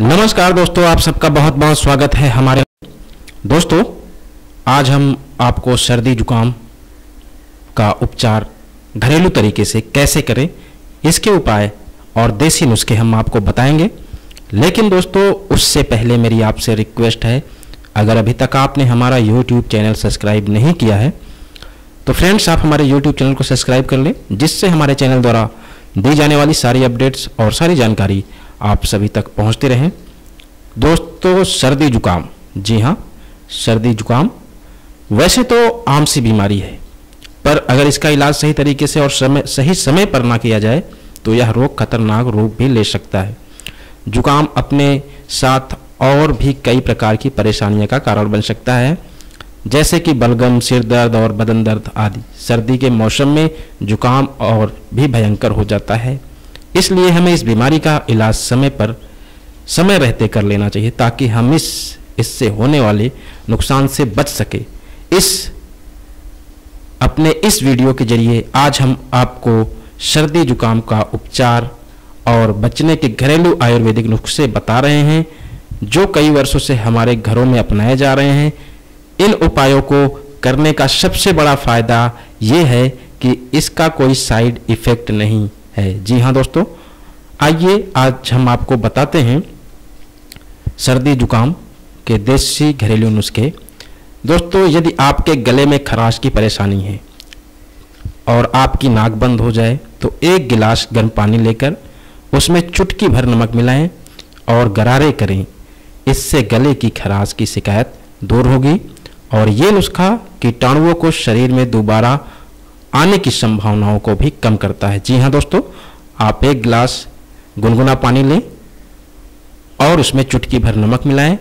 नमस्कार दोस्तों, आप सबका बहुत बहुत स्वागत है हमारे दोस्तों। आज हम आपको सर्दी जुकाम का उपचार घरेलू तरीके से कैसे करें, इसके उपाय और देसी नुस्खे हम आपको बताएंगे। लेकिन दोस्तों, उससे पहले मेरी आपसे रिक्वेस्ट है, अगर अभी तक आपने हमारा YouTube चैनल सब्सक्राइब नहीं किया है तो फ्रेंड्स आप हमारे YouTube चैनल को सब्सक्राइब कर लें, जिससे हमारे चैनल द्वारा दी जाने वाली सारी अपडेट्स और सारी जानकारी आप सभी तक पहुंचते रहें। दोस्तों, सर्दी जुकाम, जी हाँ, सर्दी जुकाम वैसे तो आम सी बीमारी है, पर अगर इसका इलाज सही तरीके से और सही समय पर ना किया जाए तो यह रोग खतरनाक रूप भी ले सकता है। जुकाम अपने साथ और भी कई प्रकार की परेशानियों का कारण बन सकता है, जैसे कि बलगम, सिर दर्द और बदन दर्द आदि। सर्दी के मौसम में जुकाम और भी भयंकर हो जाता है, इसलिए हमें इस बीमारी का इलाज समय रहते कर लेना चाहिए, ताकि हम इससे होने वाले नुकसान से बच सके। अपने इस वीडियो के जरिए आज हम आपको सर्दी जुकाम का उपचार और बचने के घरेलू आयुर्वेदिक नुस्खे बता रहे हैं, जो कई वर्षों से हमारे घरों में अपनाए जा रहे हैं। इन उपायों को करने का सबसे बड़ा फायदा ये है कि इसका कोई साइड इफेक्ट नहीं है। जी हाँ दोस्तों, आइए आज हम आपको बताते हैं सर्दी जुकाम के देसी घरेलू नुस्खे। दोस्तों, यदि आपके गले में खराश की परेशानी है और आपकी नाक बंद हो जाए तो एक गिलास गर्म पानी लेकर उसमें चुटकी भर नमक मिलाएं और गरारे करें। इससे गले की खराश की शिकायत दूर होगी और ये नुस्खा कीटाणुओं को शरीर में दोबारा आने की संभावनाओं को भी कम करता है। जी हाँ दोस्तों, आप एक गिलास गुनगुना पानी लें और उसमें चुटकी भर नमक मिलाएं।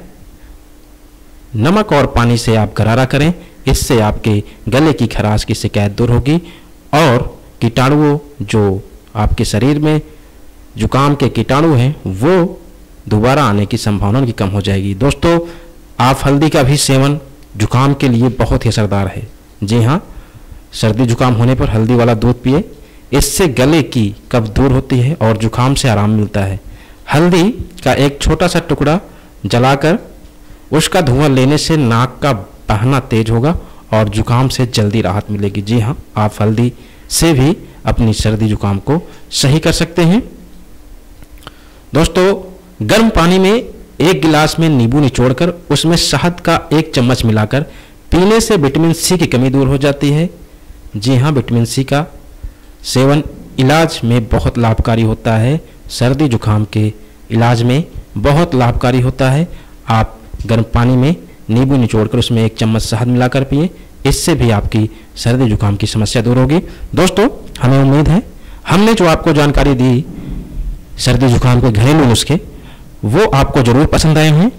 नमक और पानी से आप गरारा करें, इससे आपके गले की खराश की शिकायत दूर होगी और कीटाणुओं जो आपके शरीर में जुकाम के कीटाणु हैं वो दोबारा आने की संभावना भी कम हो जाएगी। दोस्तों, आप हल्दी का भी सेवन जुकाम के लिए बहुत ही असरदार है। जी हाँ, सर्दी जुकाम होने पर हल्दी वाला दूध पिए, इससे गले की कब्ज दूर होती है और जुकाम से आराम मिलता है। हल्दी का एक छोटा सा टुकड़ा जलाकर उसका धुआं लेने से नाक का बहना तेज होगा और जुकाम से जल्दी राहत मिलेगी। जी हाँ, आप हल्दी से भी अपनी सर्दी जुकाम को सही कर सकते हैं। दोस्तों, गर्म पानी में एक गिलास में नींबू निचोड़कर उसमें शहद का 1 चम्मच मिलाकर पीने से विटामिन सी की कमी दूर हो जाती है। जी हाँ, विटामिन सी का सेवन इलाज में बहुत लाभकारी होता है, सर्दी जुकाम के इलाज में बहुत लाभकारी होता है। आप गर्म पानी में नींबू निचोड़कर उसमें 1 चम्मच शहद मिलाकर पिए, इससे भी आपकी सर्दी जुकाम की समस्या दूर होगी। दोस्तों, हमें उम्मीद है हमने जो आपको जानकारी दी सर्दी जुकाम के घरेलू नुस्खे वो आपको जरूर पसंद आए हैं।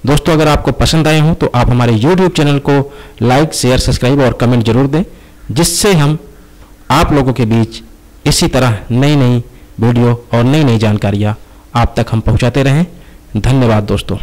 दोस्तों, अगर आपको पसंद आए हों तो आप हमारे YouTube चैनल को लाइक, शेयर, सब्सक्राइब और कमेंट जरूर दें, जिससे हम आप लोगों के बीच इसी तरह नई नई वीडियो और नई नई जानकारियाँ आप तक हम पहुँचाते रहें। धन्यवाद दोस्तों।